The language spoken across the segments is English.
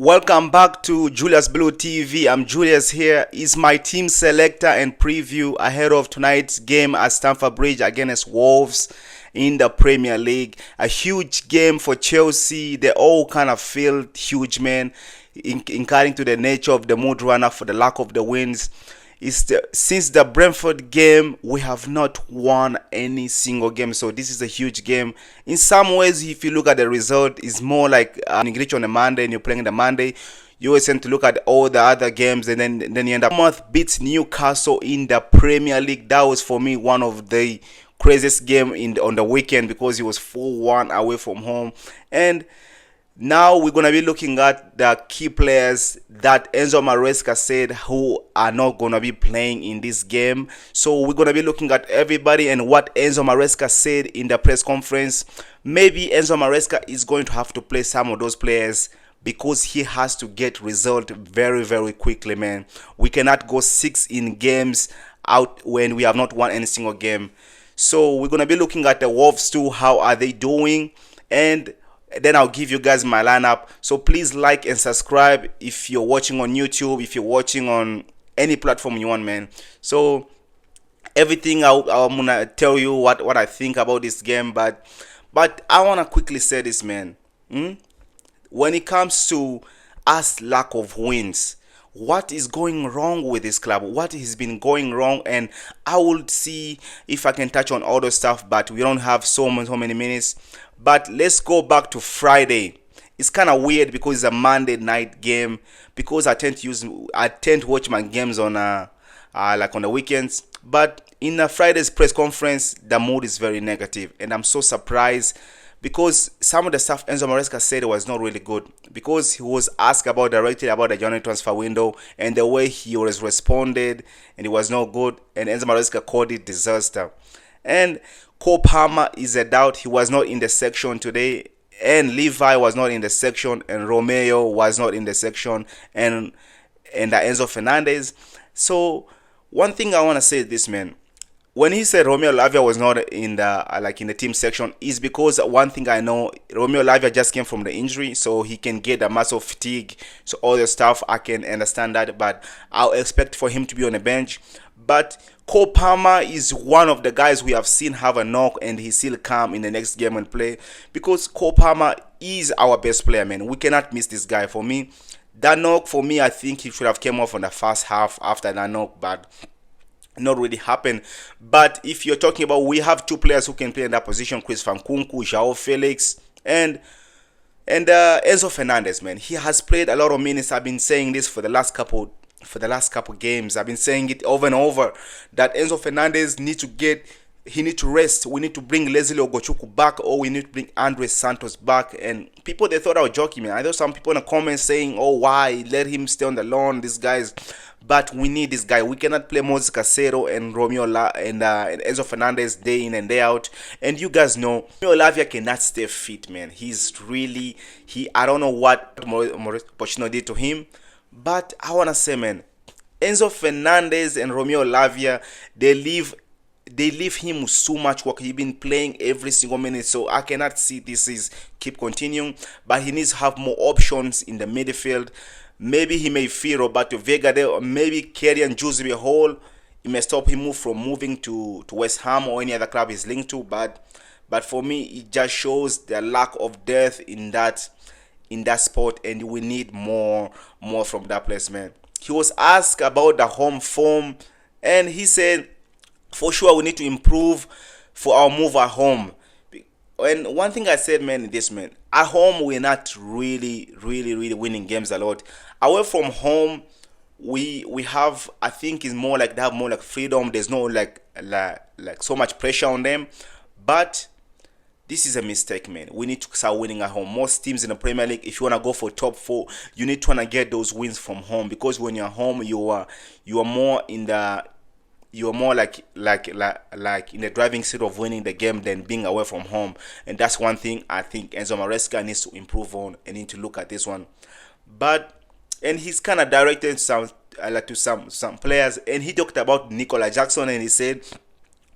Welcome back to JuliusBlueTV. I'm Julius here. Is my team selector and preview ahead of tonight's game at Stamford Bridge against Wolves in the Premier League. A huge game for Chelsea. They all kind of feel huge, man, incurring to the nature of the mood runner for the lack of the wins. Since the Brentford game, we have not won any single game, so this is a huge game. In some ways, if you look at the result, it's more like an English on a Monday and you're playing the Monday. You always tend to look at all the other games, and then you end up. Bournemouth beats Newcastle in the Premier League. That was for me one of the craziest game on the weekend because it was 4-1 away from home. And now we're going to be looking at the key players that Enzo Maresca said who are not going to be playing in this game. So we're going to be looking at everybody and what Enzo Maresca said in the press conference. Maybe Enzo Maresca is going to have to play some of those players because he has to get result very, very quickly, man. We cannot go 6 in games out when we have not won any single game. So we're going to be looking at the Wolves too. How are they doing? And then I'll give you guys my lineup. So please like and subscribe if you're watching on YouTube, if you're watching on any platform you want, man. So everything I'm gonna tell you what I think about this game, but I wanna quickly say this, man. When it comes to us lack of wins, what is going wrong with this club? What has been going wrong? And I will see if I can touch on all the stuff, but we don't have so many minutes. But let's go back to Friday. It's kind of weird because it's a Monday night game, because I tend to watch my games on like on the weekends. But in a Friday's press conference, the mood is very negative, and I'm so surprised because some of the stuff Enzo Maresca said was not really good, because he was asked directly about the January transfer window, and the way he was responded, and it was not good, and Enzo Maresca called it disaster. And Cole Palmer is a doubt. He was not in the section today, and Levi was not in the section, and Romeo was not in the section, and Enzo Fernandez. So one thing I want to say is this, man. When he said Romeo Lavia was not in the team section, is because one thing I know, Romeo Lavia just came from the injury, so he can get a muscle fatigue. So all the stuff, I can understand that, but I'll expect for him to be on the bench. But Cole Palmer is one of the guys we have seen have a knock, and he still come in the next game and play, because Cole Palmer is our best player, man. We cannot miss this guy. For me, that knock, for me, I think he should have came off on the first half after that knock, but not really happen. But if you're talking about, we have two players who can play in that position: Chris Van Kunku, Joao Felix, and Enzo Fernandez, man. He has played a lot of minutes. I've been saying this for the last couple games. I've been saying it over and over that Enzo Fernandez needs to rest. We need to bring Leslie Ogochukwu back, or we need to bring Andre Santos back. And people, they thought I was joking, man. I know some people in the comments saying, oh, why let him stay on the lawn, these guys. But we need this guy. We cannot play Moses Casero and Romeo and Enzo Fernandez day in and day out. And you guys know, Romeo Lavia cannot stay fit, man. I don't know what Pochettino did to him. But I want to say, man, Enzo Fernandez and Romeo Lavia, they leave him with so much work. He's been playing every single minute, so I cannot see this keep continuing. But he needs to have more options in the midfield. Maybe he may feel Roberto Vega there, or maybe Kylian Joseph Hall. It may stop him from moving to West Ham or any other club he's linked to. But for me, it just shows the lack of depth in that sport, and we need more from that place, man. He was asked about the home form, and he said, for sure, we need to improve for our move at home. And one thing I said, man, is this, man. At home, we're not really winning games a lot. Away from home, we have, I think, is more like they have more like freedom. There's no like so much pressure on them. But this is a mistake, man. We need to start winning at home. Most teams in the Premier League, if you want to go for top 4, you need to get those wins from home, because when you're home, you are more in the like in the driving seat of winning the game than being away from home. And that's one thing I think Enzo Maresca needs to improve on and need to look at this one. And he's kind of directed to some players, and he talked about Nicola Jackson, and he said,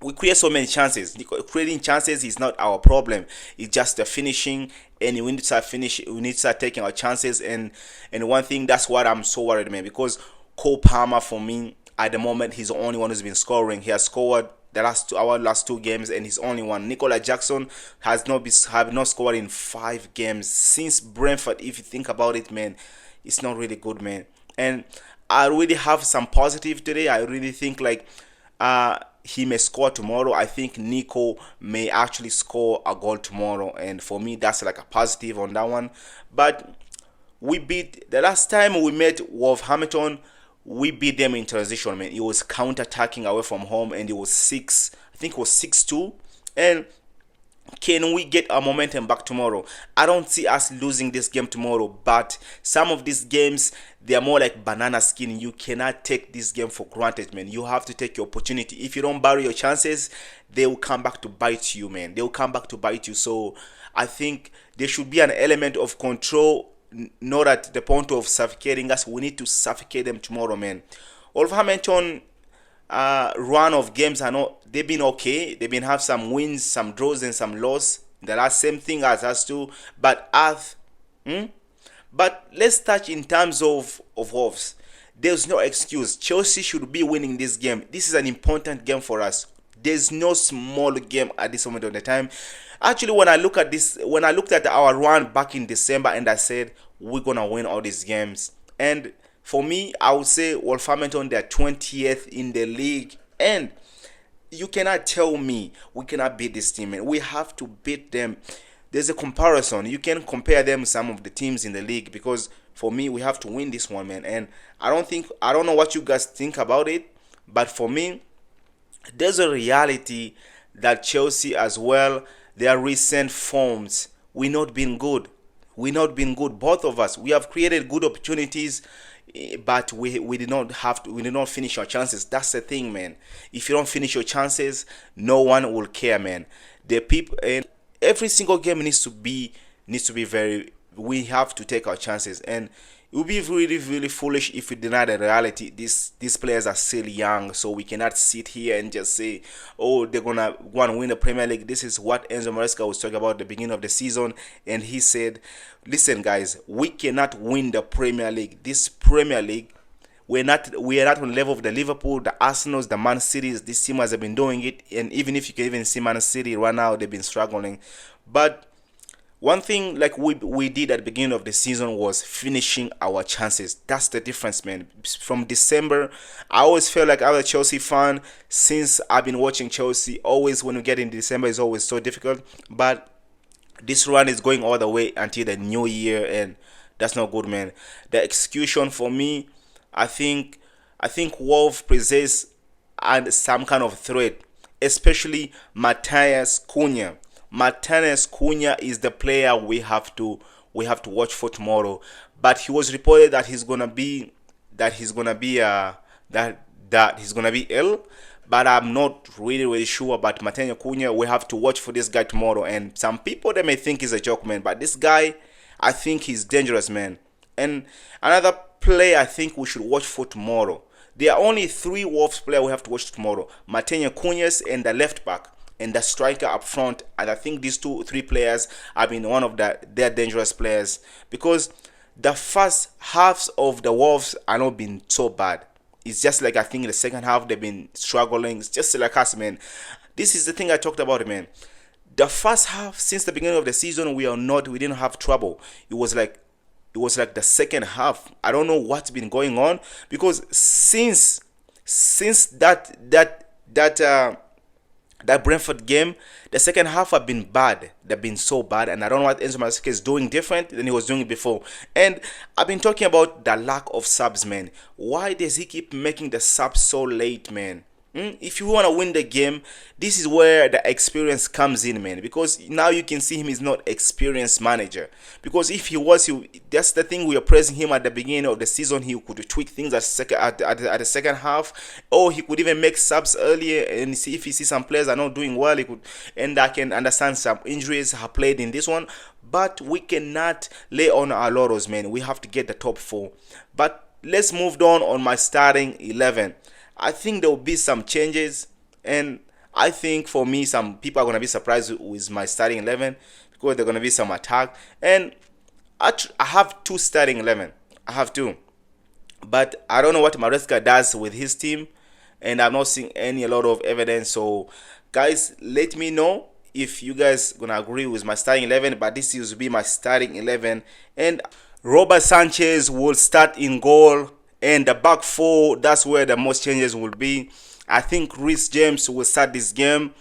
we create so many chances. Creating chances is not our problem. It's just the finishing and we need to start we need to start taking our chances. And one thing, that's what I'm so worried, man, because Cole Palmer, for me at the moment, he's the only one who's been scoring. He has scored our last 2 games, and he's only one. Nicola Jackson have not scored in 5 games since Brentford. If you think about it, man, it's not really good, man. And I really have some positive today. I really think like he may score tomorrow. I think Nico may actually score a goal tomorrow, and for me that's like a positive on that one. But we beat the last time we met Wolverhampton. We beat them in transition, man. It was counter-attacking away from home, and it was I think it was 6-2. And can we get our momentum back tomorrow? I don't see us losing this game tomorrow, but some of these games, they are more like banana skin. You cannot take this game for granted, man. You have to take your opportunity. If you don't bury your chances, they will come back to bite you, man. They will come back to bite you. So I think there should be an element of control, not at the point of suffocating us. We need to suffocate them tomorrow, man. Wolverhampton run of games are not, they've been okay. They've been have some wins, some draws, and some loss. The last same thing as us too. But but let's touch in terms of Wolves. There's no excuse. Chelsea should be winning this game. This is an important game for us. There's no small game at this moment of the time. Actually, when I look at this, when I looked at our run back in December, and I said we're gonna win all these games, and for me, I would say Wolverhampton, they're 20th in the league, and you cannot tell me we cannot beat this team, man. We have to beat them. There's a comparison. You can compare them with some of the teams in the league, because for me, we have to win this one, man. And I don't know what you guys think about it, but for me, there's a reality that Chelsea as well, their recent forms, we not been good. We not been good, both of us. We have created good opportunities, but we did not finish our chances. That's the thing, man. If you don't finish your chances, no one will care, man. The people, and every single game needs to be very, we have to take our chances, and it would be really, really foolish if we deny the reality. These players are still young, so we cannot sit here and just say, oh, they're gonna win the Premier League. This is what Enzo Maresca was talking about at the beginning of the season, and he said, listen guys, we cannot win the Premier League. This Premier League, we are not on the level of the Liverpool, the Arsenals, the Man Cities. These teams have been doing it, and even if you can even see Man City right now, they've been struggling. But one thing like we did at the beginning of the season was finishing our chances. That's the difference, man. From December, I always felt like I was a Chelsea fan. Since I've been watching Chelsea, always when we get in December, it's always so difficult. But this run is going all the way until the new year, and that's not good, man. The execution for me, I think Wolves possess some kind of threat, especially Matheus Cunha. Matheus Cunha is the player we have to watch for tomorrow. But he was reported that he's gonna be ill. But I'm not really sure about Matheus Cunha. We have to watch for this guy tomorrow. And some people, they may think he's a joke, man, but this guy, I think he's dangerous, man. And another player I think we should watch for tomorrow. There are only 3 Wolves players we have to watch tomorrow: Matheus Cunha and the left back and the striker up front. And I think these 2-3 players have been one of their dangerous players, because the first halves of the Wolves are not been so bad. It's just like, I think in the second half they've been struggling. It's just like us, man. This is the thing I talked about, man. The first half, since the beginning of the season, we didn't have trouble. It was like the second half. I don't know what's been going on, because since that Brentford game, the second half have been bad. They've been so bad, and I don't know what Enzo Maresca is doing different than he was doing before. And I've been talking about the lack of subs, man. Why does he keep making the subs so late, man? If you want to win the game, this is where the experience comes in, man. Because now you can see him is not experienced manager. Because if he was, that's the thing, we are praising him at the beginning of the season. He could tweak things at the second half, or he could even make subs earlier and see if he sees some players are not doing well. He could, and I can understand some injuries have played in this one. But we cannot lay on our laurels, man. We have to get the top 4. But let's move on my starting 11. I think there will be some changes, and I think for me, some people are going to be surprised with my starting 11, because there's gonna be some attack. And I have two starting 11. I have two, but I don't know what Maresca does with his team, and I'm not seeing a lot of evidence. So, guys, let me know if you guys gonna agree with my starting 11. But this used to be my starting 11, and Robert Sanchez will start in goal, and the back four, that's where the most changes will be. I think Reece James will start this game.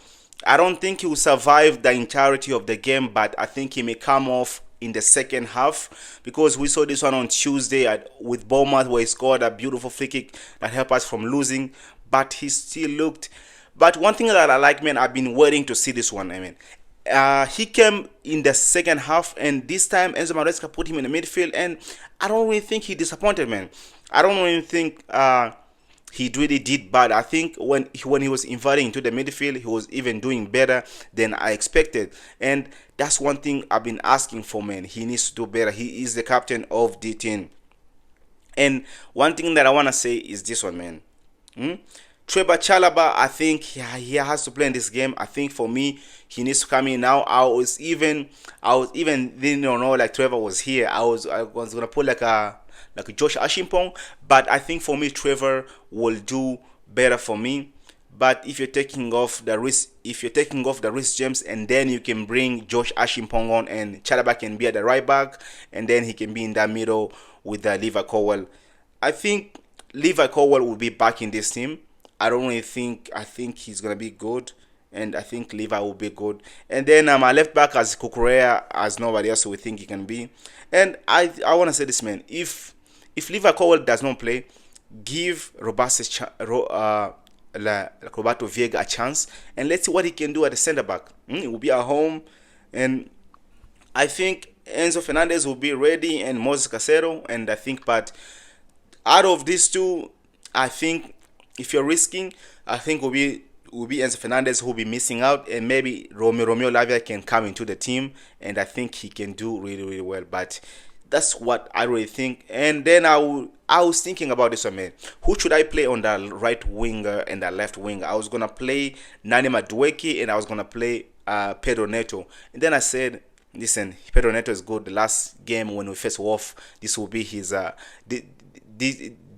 I don't think he will survive the entirety of the game, but I think he may come off in the second half, because we saw this one on Tuesday with Bournemouth, where he scored a beautiful free kick that helped us from losing, but he still looked. But one thing that I like, man, I've been waiting to see this one. I mean, he came in the second half, and this time Enzo Maresca put him in the midfield, and I don't really think he disappointed, man. I don't really think he really did bad. I think when he was inviting into the midfield, he was even doing better than I expected. And that's one thing I've been asking for, man. He needs to do better. He is the captain of the team. And one thing that I want to say is this one, man. Trevor Chalobah, I think he has to play in this game. I think for me, he needs to come in now. I was even didn't know like Trevor was here. I was gonna put like a Josh Ashimpong, but I think for me Trevor will do better for me. But if you're taking off the Reece James, and then you can bring Josh Ashimpong on, and Chalobah can be at the right back, and then he can be in the middle with Levi Colwill. I think Levi Colwill will be back in this team. I think he's gonna be good, and I think Levi will be good. And then my left back as Kukurea, as nobody else we think he can be. And I want to say this, man. If Levi Colwill does not play, give Roberto Viega a chance, and let's see what he can do at the center back. He will be at home, and I think Enzo Fernandez will be ready, and Moses Casero. And I think, but out of these two, I think if you're risking, I think will be Enzo Fernandez who will be missing out, and maybe Romeo Lavia can come into the team, and I think he can do really well. But that's what I really think. And then I was thinking about this one, man. Who should I play on the right winger and the left winger? I was gonna play Nani Madueke, and I was gonna play Pedro Neto. And then I said, listen, Pedro Neto is good. The last game when we faced Wolf, this will be his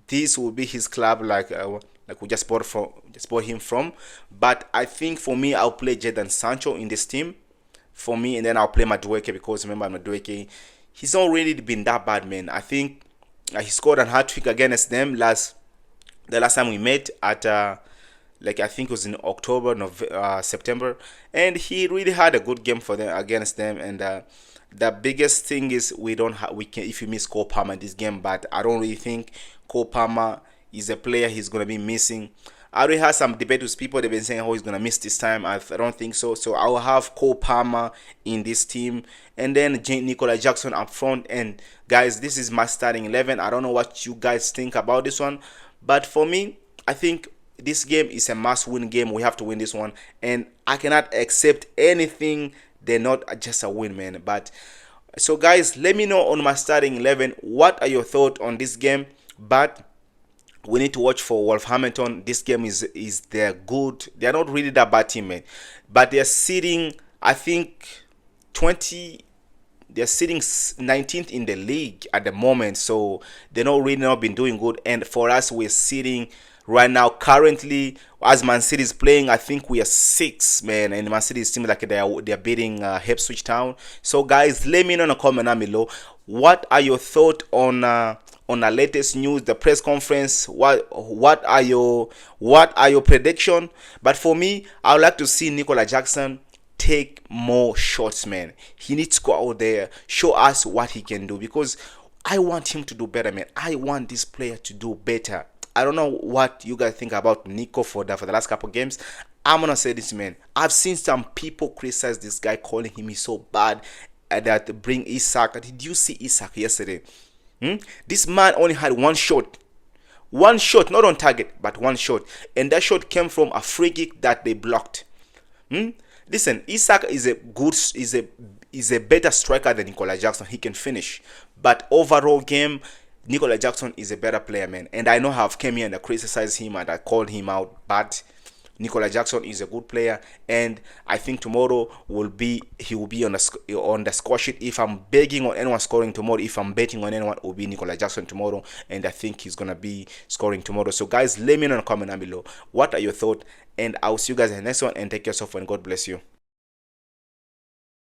this will be his club, like we just bought him from. But I think for me, I'll play Jadon Sancho in this team for me, and then I'll play Madueke, because remember Madueke, he's not really been that bad, man. I think he scored a hat-trick against them the last time we met at I think it was in October, September, and he really had a good game for them against them. And the biggest thing is we can, if you miss Cole Palmer in this game, but I don't really think Cole Palmer is a player he's gonna be missing. I already had some debate with people. They've been saying, oh, he's gonna miss this time. I don't think so. So I will have Cole Palmer in this team, and then Nicola Jackson up front. And guys, this is my starting 11. I don't know what you guys think about this one, but for me, I think this game is a must-win game. We have to win this one, and I cannot accept anything they're not just a win, man. But so guys, let me know on my starting 11, what are your thoughts on this game. But we need to watch for Wolverhampton. This game is they're good. They're not really that bad team, man, but they're sitting, I think, they're sitting 19th in the league at the moment, so they're not been doing good. And for us, we're sitting right now currently, as Man City is playing, I think we are 6th, man, and Man City seems like they're beating Ipswich Town. So guys, let me know in the comment down below, what are your thoughts on the latest news, the press conference. What are your prediction? But for me, I would like to see Nicola Jackson take more shots, man. He needs to go out there, show us what he can do, because I want him to do better, man. I want this player to do better. I don't know what you guys think about Nico for the last couple games. I'm gonna say this, man. I've seen some people criticize this guy, calling him he's so bad, that bring Isak. Did you see Isak yesterday? This man only had one shot, not on target, but one shot, and that shot came from a free kick that they blocked. Listen, Isak is a better striker than Nicola Jackson. He can finish, but overall game, Nicola Jackson is a better player, man. And I know I've came here and I criticized him and I called him out, but Nicola Jackson is a good player, and I think tomorrow he will be on the score sheet. If I'm begging on anyone scoring tomorrow, if I'm betting on anyone, it will be Nicola Jackson tomorrow, and I think he's gonna be scoring tomorrow. So guys, let me know in the comment down below what are your thoughts, and I'll see you guys in the next one, and take care yourself and God bless you.